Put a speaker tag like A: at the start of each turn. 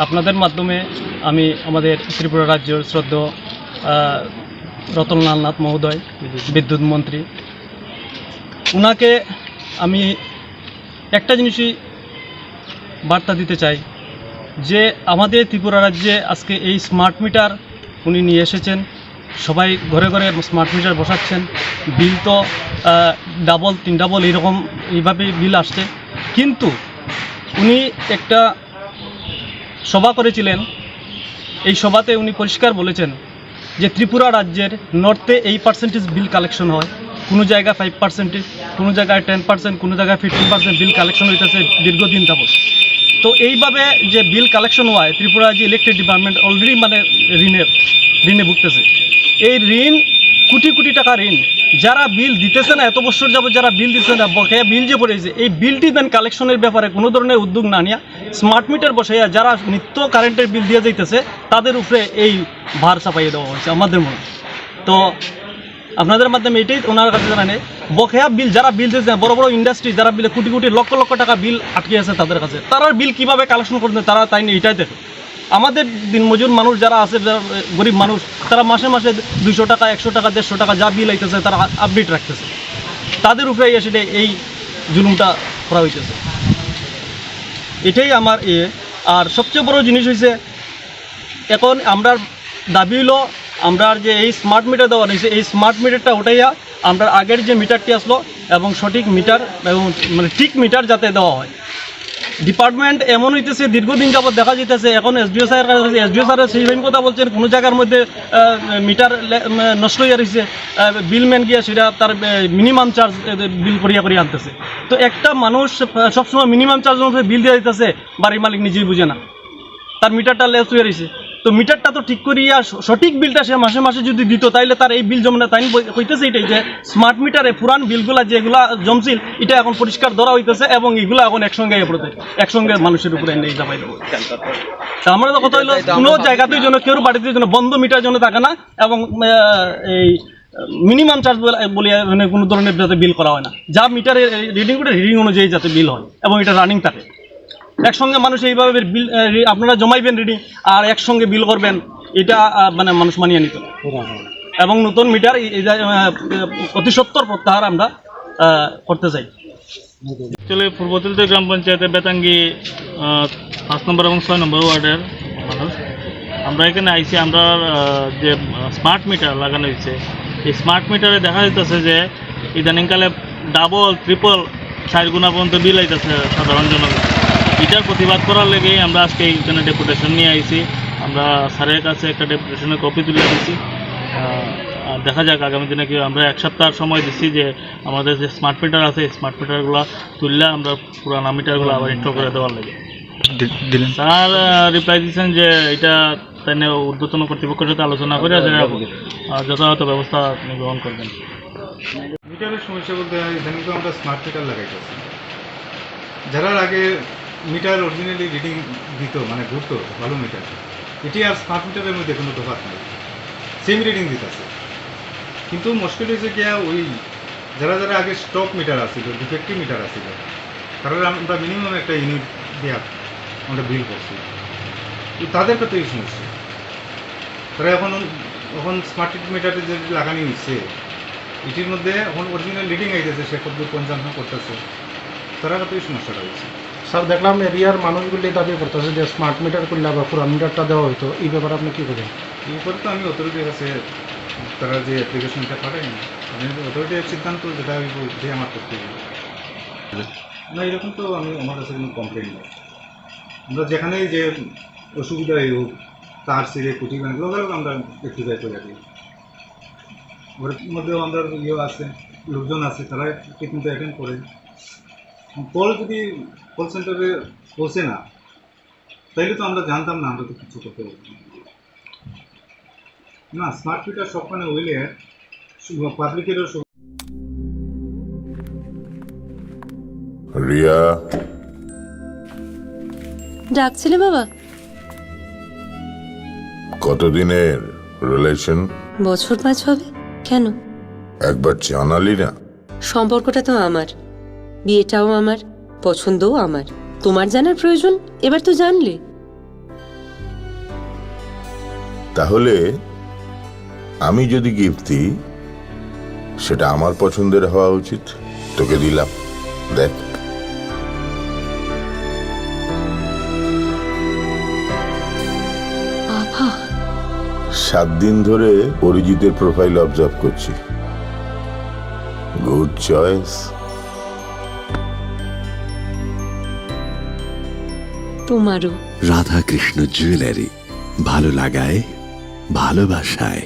A: আপনাদের মাধ্যমে আমি আমাদের ত্রিপুরা রাজ্যের শ্রদ্ধেয় রতনলাল নাথ মহোদয়, বিদ্যুৎ মন্ত্রী, ওনাকে আমি একটা জিনিসই বার্তা দিতে চাই যে আমাদের ত্রিপুরা রাজ্যে আজকে এই স্মার্ট মিটার উনি নিয়ে এসেছেন, সবাই ঘরে ঘরে স্মার্ট মিটার বসাচ্ছেন। বিল তো ডাবল 3 ডাবল এইভাবেই বিল আসছে, কিন্তু উনি একটা সভা করেছিলেন। এই সভাতে উনি পরিষ্কার বলেছেন যে ত্রিপুরা রাজ্যের নর্থে এই পার্সেন্টেজ বিল কালেকশন হয়, কোনো জায়গায় 5%, কোনো জায়গায় 10%, কোনো জায়গায় 15% বিল কালেকশন হইতেছে দীর্ঘদিন যাবত। তো এইভাবে যে বিল কালেকশন হয়, ত্রিপুরা রাজ্য ইলেকট্রিক ডিপার্টমেন্ট অলরেডি মানে ঋণে ভুগতেছে। এই ঋণ কোটি কোটি টাকা ঋণ, যারা বিল দিতেছে না, এত বছর যাবত যারা বিল দিতেছে না, বকেয়া বিল যে পড়েছে, এই বিলটি দেন কালেকশনের ব্যাপারে কোনো ধরনের উদ্যোগ না নিয়ে স্মার্ট মিটার বসাইয়া যারা নিত্য কারেন্টের বিল দিয়ে যাইতেছে তাদের উপরে এই ভার চাপাইয়ে দেওয়া হয়েছে আমাদের মনে। তো আপনাদের মাধ্যমে এটাই ওনার কাছে জানানে, বকেয়া বিল যারা বিল দিয়েছে, বড় বড় ইন্ডাস্ট্রি যারা বিলে কোটি কোটি লক্ষ লক্ষ টাকা বিল আটকে আছে তাদের কাছে, তারা বিল কীভাবে কালেকশন করতে তারা তাই নিয়ে এটাই দেখে। আমাদের দিনমজুর মানুষ যারা আছে, গরিব মানুষ, তারা মাসে মাসে 200 টাকা, 100 টাকা, 150 টাকা যা বিল আইতেছে তারা আপডেট রাখতেছে, তাদের উপরে এসে এই জুলুমটা করা হইতেছে। এটাই আমার আর সবচেয়ে বড় জিনিস হয়েছে, এখন আমরা দাবি হলো আমরা যে এই স্মার্ট মিটার দেওয়া হয়েছে, এই স্মার্ট মিটারটা ওটাইয়া আমরা আগের যে মিটারটি আসলো এবং সঠিক মিটার এবং মানে ঠিক মিটার যাতে দেওয়া হয়। ডিপার্টমেন্ট এমন হইতেছে, দীর্ঘদিন যাবত দেখা যেতেছে, এখন এসডিও স্যারের সেই কথা বলছেন, কোনো জায়গার মধ্যে মিটার নষ্ট হয়ে রয়েছে, বিলম্যান গিয়া সেটা তার মিনিমাম চার্জ বিল করিয়া আনতেছে। তো একটা মানুষ সবসময় মিনিমাম চার্জ অনুসারে বিল দিয়ে দিতেছে, বাড়ির মালিক নিজেই বুঝে না, তার মিটারটা লেস হয়ে রয়েছে। তো মিটারটা তো ঠিক করিয়া সঠিক বিলটা সে মাসে মাসে যদি দিত, তাইলে তার এই বিল জমে না। তাই হইতেছে এটাই যে স্মার্ট মিটারে পুরান বিলগুলা যেগুলা জমছিল, এটা এখন পরিষ্কার ধরা হইতেছে এবং এগুলো এখন একসঙ্গে মানুষের উপরে নেই যাবাই দেবো। আমরা তো কথা হইলো কোনো জায়গাতেই যেন কেউ বাড়িতে যেন বন্ধ মিটার যেন থাকে না, এবং এই মিনিমাম চার্জ বলে মানে কোনো ধরনের যাতে বিল করা হয় না, যা মিটারের রিডিং করে রিডিং অনুযায়ী যাতে বিল হয় এবং এটা রানিং থাকে। একসঙ্গে মানুষ এইভাবে বিল আপনারা জমাইবেন রিডিং আর একসঙ্গে বিল করবেন, এটা মানে মানুষ মানিয়ে নিত। এবং নতুন মিটার অতি সত্বর প্রত্যাহার আমরা করতে চাই।
B: অ্যাকচুয়ালি পূর্বতিলতে গ্রাম পঞ্চায়েতের বেতাঙ্গি 5 নম্বর এবং 6 নম্বর ওয়ার্ডের মানুষ আমরা এখানে আইসি। আমরা যে স্মার্ট মিটার লাগানো হয়েছে, এই স্মার্ট মিটারে দেখা যাইতেছে যে ইদানিংকালে ডাবল ট্রিপল 4 গুণা পর্যন্ত বিল আইতেছে সাধারণ জনগণ। এটার প্রতিবাদ করার লেগেই আমরা আজকে এইখানে ডেপুটেশন নিয়ে আইছি। আমরা স্যারের কাছে একটা ডেপুটেশনের কপি তুলে দিয়েছি। দেখা যাক আগামী দিনে কি, আমরা 1 সপ্তাহ সময় দিচ্ছি যে আমাদের যে স্মার্ট মিটার আছে, স্মার্ট মিটারগুলো তুললে আমরা পুরানা মিটারগুলো আবার ইনস্টল করে দেওয়ার লাগে। স্যার রিপ্লাই দিচ্ছেন যে এটা তাই ঊর্ধ্বতন কর্তৃপক্ষের সাথে আলোচনা করে যথাযথ ব্যবস্থা আপনি গ্রহণ করবেন।
C: মিটারের সমস্যা বলতে ইদানিং তো আমরা স্মার্ট মিটার লাগাইতেছি, যারা আগে মিটার অরিজিনালি রিডিং দিত মানে ঘুরতো ভালো মিটার, এটি আর স্মার্ট মিটারের মধ্যে কোনো তফাৎ নেই, সেম রিডিং দিতেছে। কিন্তু মুশকিল হয়েছে কি, ওই যারা আগে স্টক মিটার আসছিল, ডিফেক্টিভ মিটার আসছিল, তারা আমরা মিনিমাম একটা ইউনিট দিয়ে আমরা বিল করছি, তাদের কত এই সমস্যা। তারা এখন স্মার্ট মিটারে যে লাগানি হচ্ছে, এটির মধ্যে এখন অরিজিনাল রিডিং আইতেছে, সে 55 করতেছে, তারা কত এই সমস্যাটা হচ্ছে।
D: স্যার দেখলাম এরিয়ার মানুষগুলি দাবি করতেছে যে স্মার্ট মিটার করলে বা পুরা মিটারটা দেওয়া হইতো, এই ব্যাপারে আপনি কী করেন?
C: এই ব্যাপারে তো আমি অথরিটির কাছে তারা যে অ্যাপ্লিকেশনটা পাঠাই, আমি অথরিটির সিদ্ধান্ত যেটা যে আমার করতে হবে না, এরকম তো আমার কাছে কোনো কমপ্লেন নেই। আমরা যেখানেই যে অসুবিধা হোক, তার সিরে কুটি লগে আমরা রেক্টিফাই করে দিই। ওর মধ্যেও আমরা আছে, লোকজন আছে, তারা ঠিকমতো অ্যাটেন্ড করে। কল যদি কল সেন্টারে পৌঁছে না, তাইলে তো আমরা জানতাম না, আমরা তো কিছু করতে পারতাম না। স্মার্ট মিটার সবখানে হইলে পাবলিকেরও
E: রিয়া
F: ডাকছিলে বাবা?
E: কতদিনের রিলেশন?
F: বছর 5 হবে। কেন?
E: একবার জানালি না?
F: সম্পর্কটা তো আমার, বিয়েটাও আমার, পছন্দও আমার। তোমার জানার প্রয়োজন, এবার তো জানলে।
E: তাহলে আমি যদি গিফট দিই সেটা আমার পছন্দের হওয়া উচিত। তোকে দিলাম, দেখ।
F: বাবা
E: 7 দিন ধরে অরিজিতের প্রোফাইল অবজার্ভ করছি। Good choice.
F: তোমারও।
G: রাধাকৃষ্ণ জুয়েলারি, ভালো লাগায় ভালোবাসায়।